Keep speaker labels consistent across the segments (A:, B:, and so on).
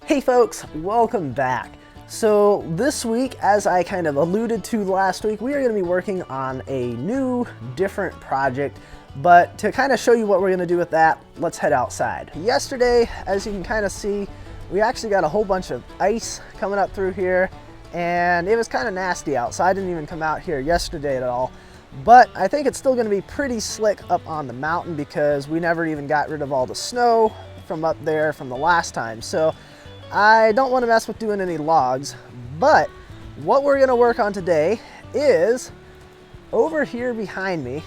A: Hey folks, welcome back. So this week, as I kind of alluded to last week, we are going to be working on a new, different project. But to kind of show you what we're going to do with that, let's head outside. Yesterday, as you can kind of see, we actually got a whole bunch of ice coming up through here, and it was kind of nasty out, so I didn't even come out here yesterday at all. But I think it's still going to be pretty slick up on the mountain because we never even got rid of all the snow from up there from the last time. So I don't want to mess with doing any logs, but what we're going to work on today is over here behind me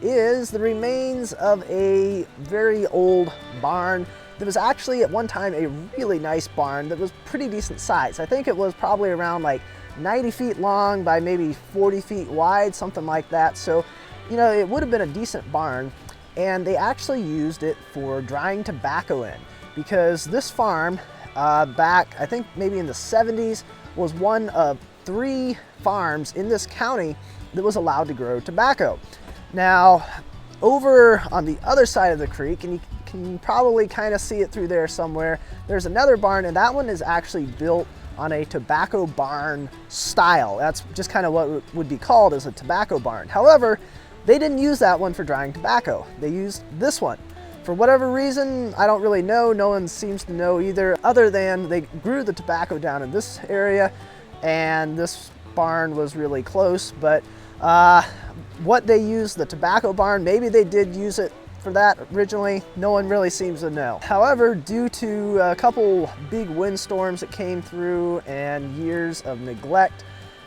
A: is the remains of a very old barn that was actually at one time a really nice barn that was pretty decent size. I think it was probably around like 90 feet long by maybe 40 feet wide, something like that. So, you know, it would have been a decent barn, and they actually used it for drying tobacco in because this farm back, I think maybe in the 70s, was one of 3 farms in this county that was allowed to grow tobacco. Now, over on the other side of the creek, and you can probably kind of see it through there somewhere, there's another barn, and that one is actually built on a tobacco barn style. That's just kind of what would be called as a tobacco barn. However, they didn't use that one for drying tobacco. They used this one. For whatever reason, I don't really know, no one seems to know either, other than they grew the tobacco down in this area and this barn was really close. But what they used the tobacco barn, maybe they did use it for that originally, no one really seems to know. However, due to a couple big windstorms that came through and years of neglect,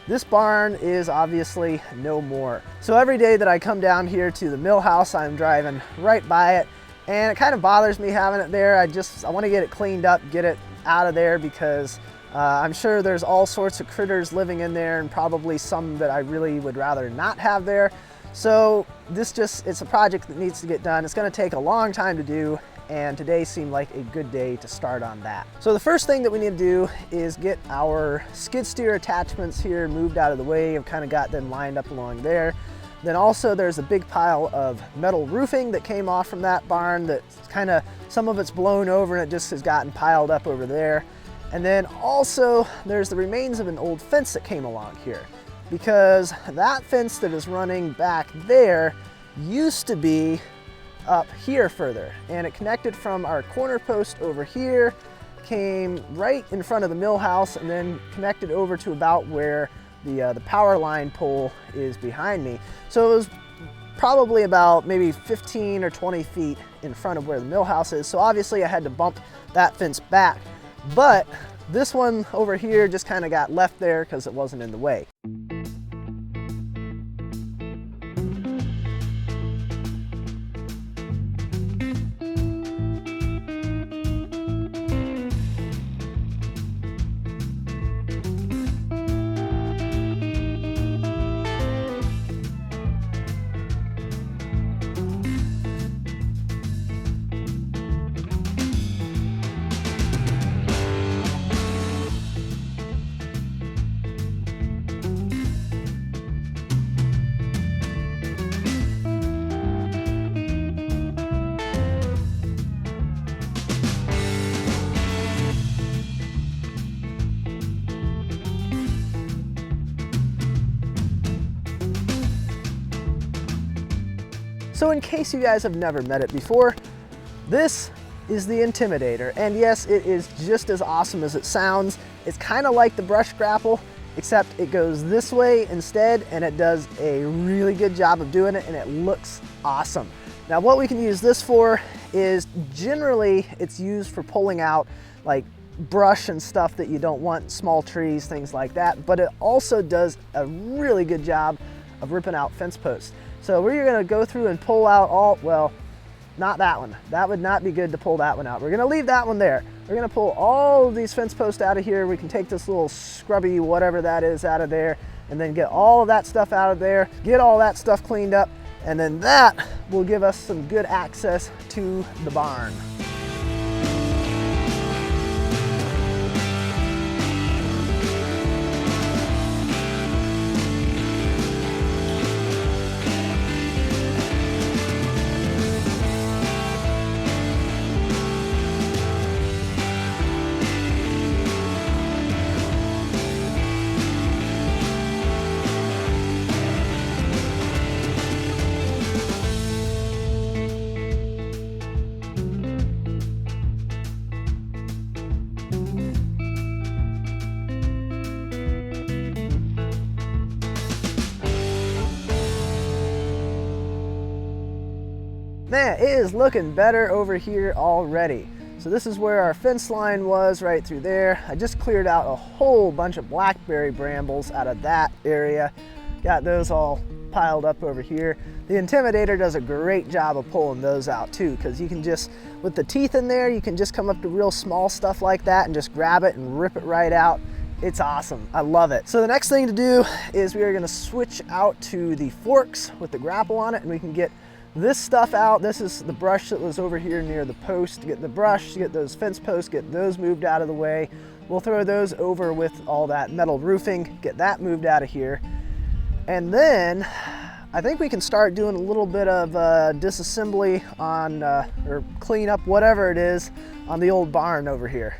A: this barn is obviously no more. So every day that I come down here to the mill house, I'm driving right by it, and it kind of bothers me having it there. I want to get it cleaned up, get it out of there, because I'm sure there's all sorts of critters living in there, and probably some that I really would rather not have there. So it's a project that needs to get done. It's going to take a long time to do, and today seemed like a good day to start on that. So the first thing that we need to do is get our skid steer attachments here moved out of the way. I've kind of got them lined up along there. Then also there's a big pile of metal roofing that came off from that barn that kind of, some of it's blown over and it just has gotten piled up over there. And then also there's the remains of an old fence that came along here, because that fence that is running back there used to be up here further, and it connected from our corner post over here, came right in front of the mill house, and then connected over to about where the power line pole is behind me. So it was probably about maybe 15 or 20 feet in front of where the mill house is. So obviously I had to bump that fence back, but this one over here just kind of got left there because it wasn't in the way. So in case you guys have never met it before, this is the Intimidator. And yes, it is just as awesome as it sounds. It's kind of like the brush grapple, except it goes this way instead, and it does a really good job of doing it, and it looks awesome. Now what we can use this for is, generally it's used for pulling out like brush and stuff that you don't want, small trees, things like that, but it also does a really good job of ripping out fence posts. So we're gonna go through and pull out all, well, not that one. That would not be good to pull that one out. We're gonna leave that one there. We're gonna pull all of these fence posts out of here. We can take this little scrubby, whatever that is, out of there, and then get all of that stuff out of there, get all that stuff cleaned up, and then that will give us some good access to the barn. Man, it is looking better over here already. So this is where our fence line was, right through there. I just cleared out a whole bunch of blackberry brambles out of that area. Got those all piled up over here. The Intimidator does a great job of pulling those out too, because you can just, with the teeth in there, you can just come up to real small stuff like that and just grab it and rip it right out. It's awesome. I love it. So the next thing to do is we are going to switch out to the forks with the grapple on it, and we can get this stuff out. This is the brush that was over here near the post. To get the brush, to get those fence posts, get those moved out of the way. We'll throw those over with all that metal roofing, get that moved out of here. And then I think we can start doing a little bit of disassembly on, or clean up whatever it is on the old barn over here.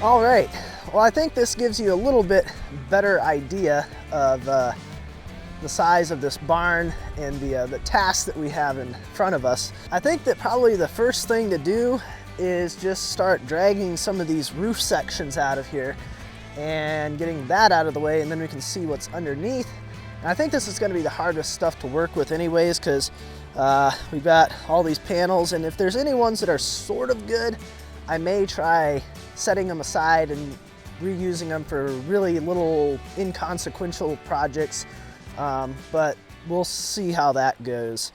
A: All right, well, I think this gives you a little bit better idea of the size of this barn and the task that we have in front of us. I think that probably the first thing to do is just start dragging some of these roof sections out of here and getting that out of the way, and then we can see what's underneath. And I think this is going to be the hardest stuff to work with anyways, because we've got all these panels, and if there's any ones that are sort of good, I may try setting them aside and reusing them for really little inconsequential projects, but we'll see how that goes.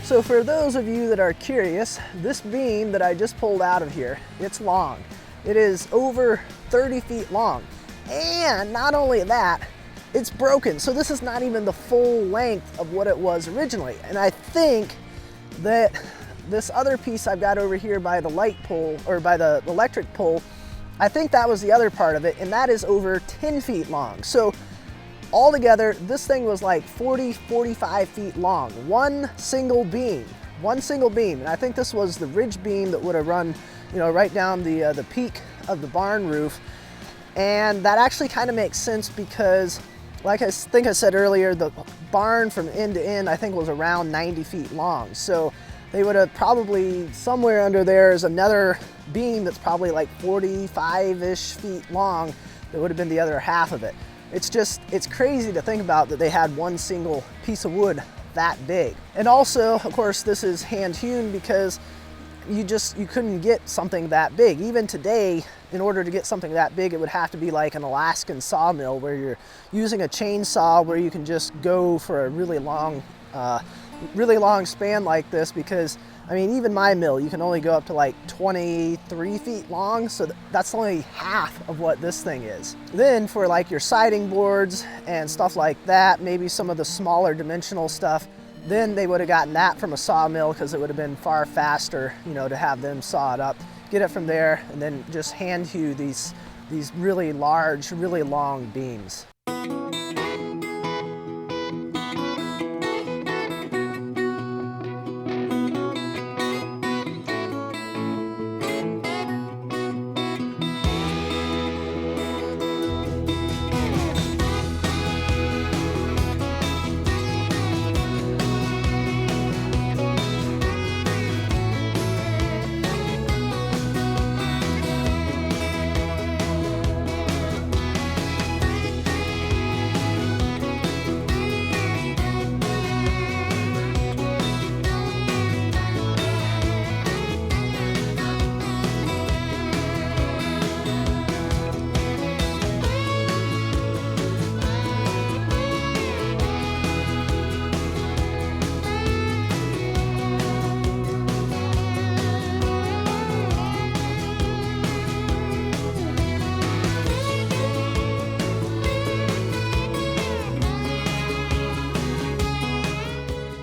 A: So for those of you that are curious, this beam that I just pulled out of here, it's long. It is over 30 feet long. And not only that, it's broken. So this is not even the full length of what it was originally. And I think that this other piece I've got over here by the light pole, or by the electric pole, I think that was the other part of it, and that is over 10 feet long. So altogether, this thing was like 40, 45 feet long. One single beam. And I think this was the ridge beam that would have run, you know, right down the peak of the barn roof. And that actually kind of makes sense because, like I think I said earlier, the barn from end to end, I think was around 90 feet long. So they would have probably, somewhere under there is another beam that's probably like 45-ish feet long. That would have been the other half of it. It's crazy to think about that they had one single piece of wood that big. And also, of course, this is hand hewn because you couldn't get something that big. Even today, in order to get something that big, it would have to be like an Alaskan sawmill where you're using a chainsaw where you can just go for a really long span like this, because I mean, even my mill, you can only go up to like 23 feet long, so that's only half of what this thing is. Then for like your siding boards and stuff like that, maybe some of the smaller dimensional stuff, then they would have gotten that from a sawmill, because it would have been far faster, you know, to have them saw it up, get it from there, and then just hand hew these really large, really long beams.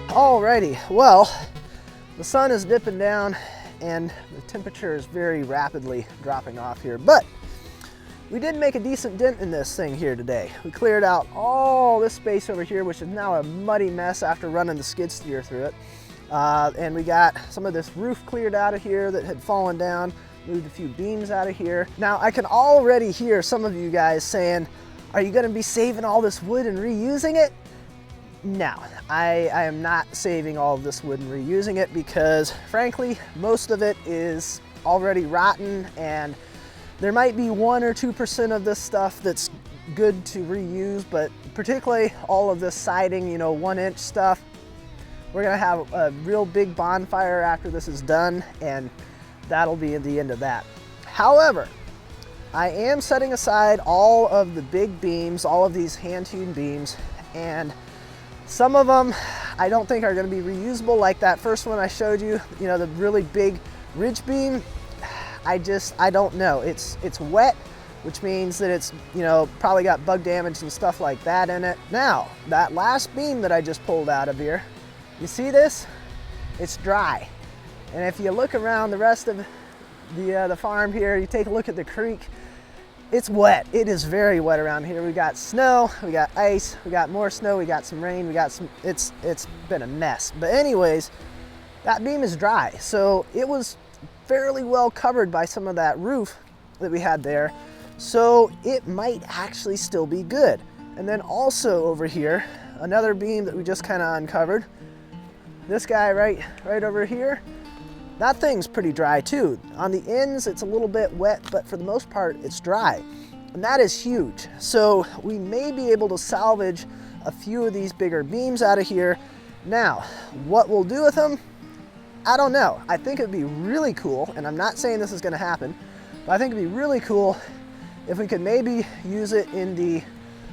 A: Alrighty, well, the sun is dipping down and the temperature is very rapidly dropping off here, but we did make a decent dent in this thing here today. We cleared out all this space over here, which is now a muddy mess after running the skid steer through it. And we got some of this roof cleared out of here that had fallen down, moved a few beams out of here. Now I can already hear some of you guys saying, are you gonna be saving all this wood and reusing it? No, I am not saving all of this wood and reusing it, because frankly, most of it is already rotten, and there might be 1 or 2% of this stuff that's good to reuse, but particularly all of this siding, you know, 1-inch stuff, we're gonna have a real big bonfire after this is done, and that'll be the end of that. However, I am setting aside all of the big beams, all of these hand-hewn beams, and some of them I don't think are going to be reusable, like that first one I showed you, you know, the really big ridge beam. I don't know. It's wet, which means that it's, you know, probably got bug damage and stuff like that in it. Now, that last beam that I just pulled out of here, you see this? It's dry. And if you look around the rest of the farm here, you take a look at the creek, it's wet. It is very wet around here. We got snow, we got ice, we got more snow, we got some rain, we got some, it's been a mess. But anyways, that beam is dry. So it was fairly well covered by some of that roof that we had there. So it might actually still be good. And then also over here, another beam that we just kind of uncovered. This guy right over here, that thing's pretty dry too. On the ends, it's a little bit wet, but for the most part, it's dry. And that is huge. So we may be able to salvage a few of these bigger beams out of here. Now, what we'll do with them, I don't know. I think it'd be really cool, and I'm not saying this is gonna happen, but I think it'd be really cool if we could maybe use it in the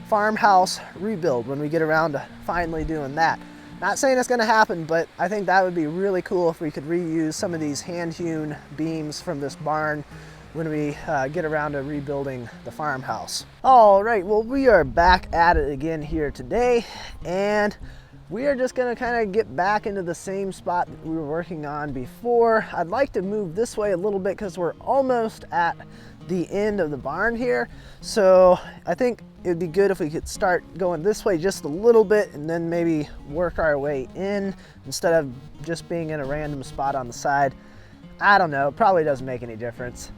A: farmhouse rebuild when we get around to finally doing that. Not saying it's gonna happen, but I think that would be really cool if we could reuse some of these hand-hewn beams from this barn when we get around to rebuilding the farmhouse. All right, well, we are back at it again here today, and we are just gonna kind of get back into the same spot that we were working on before. I'd like to move this way a little bit because we're almost at the end of the barn here. So I think it'd be good if we could start going this way just a little bit and then maybe work our way in instead of just being in a random spot on the side. I don't know, it probably doesn't make any difference.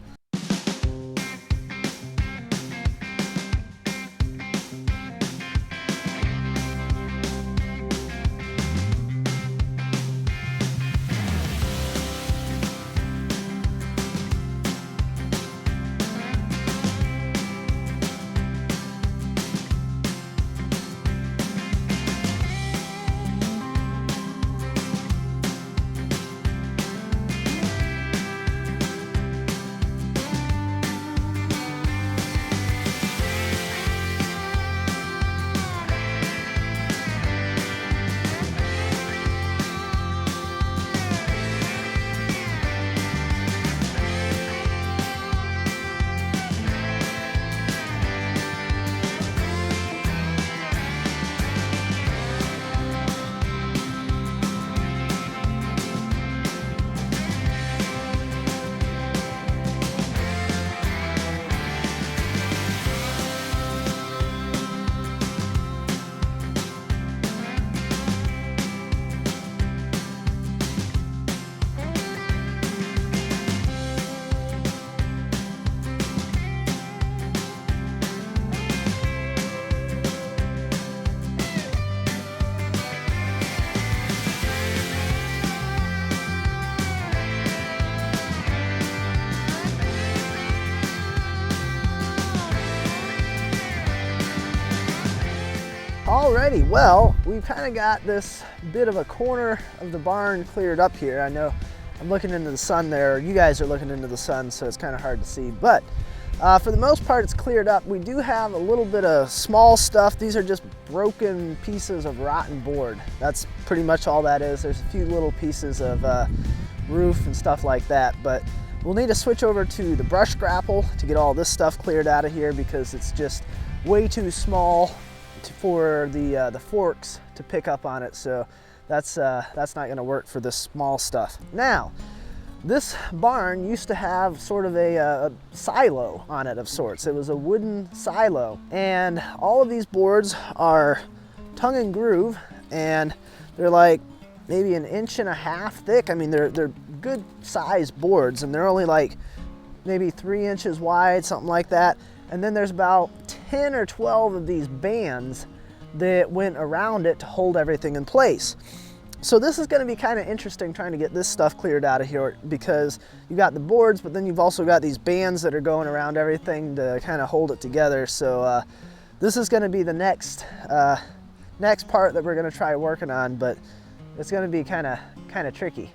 A: Alrighty, well, we've kind of got this bit of a corner of the barn cleared up here. I know I'm looking into the sun there. You guys are looking into the sun, so it's kind of hard to see. But for the most part, it's cleared up. We do have a little bit of small stuff. These are just broken pieces of rotten board. That's pretty much all that is. There's a few little pieces of roof and stuff like that. But we'll need to switch over to the brush grapple to get all this stuff cleared out of here because it's just way too small for the forks to pick up on it. So that's not going to work for this small stuff. Now, this barn used to have sort of a silo on it of sorts. It was a wooden silo, and all of these boards are tongue and groove, and they're like maybe 1.5 inches thick. I mean, they're good sized boards, and they're only like maybe 3 inches wide, something like that. And then there's about 10 or 12 of these bands that went around it to hold everything in place. So this is going to be kind of interesting trying to get this stuff cleared out of here because you got the boards, but then you've also got these bands that are going around everything to kind of hold it together. So this is going to be the next part that we're going to try working on, but it's going to be kind of tricky.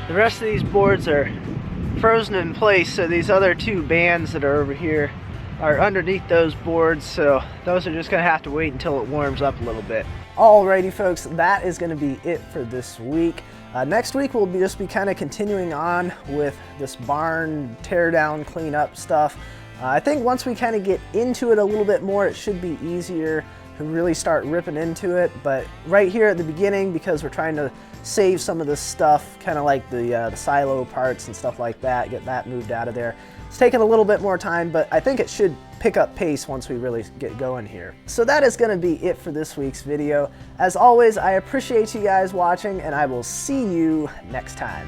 A: The rest of these boards are frozen in place, so these other two bands that are over here are underneath those boards, so those are just going to have to wait until it warms up a little bit. Alrighty folks, that is going to be it for this week. Next week we'll just be kind of continuing on with this barn teardown cleanup stuff. I think once we kind of get into it a little bit more, it should be easier to really start ripping into it. But right here at the beginning, because we're trying to save some of this stuff, kind of like the silo parts and stuff like that, get that moved out of there. It's taken a little bit more time, but I think it should pick up pace once we really get going here. So that is going to be it for this week's video. As always, I appreciate you guys watching, and I will see you next time.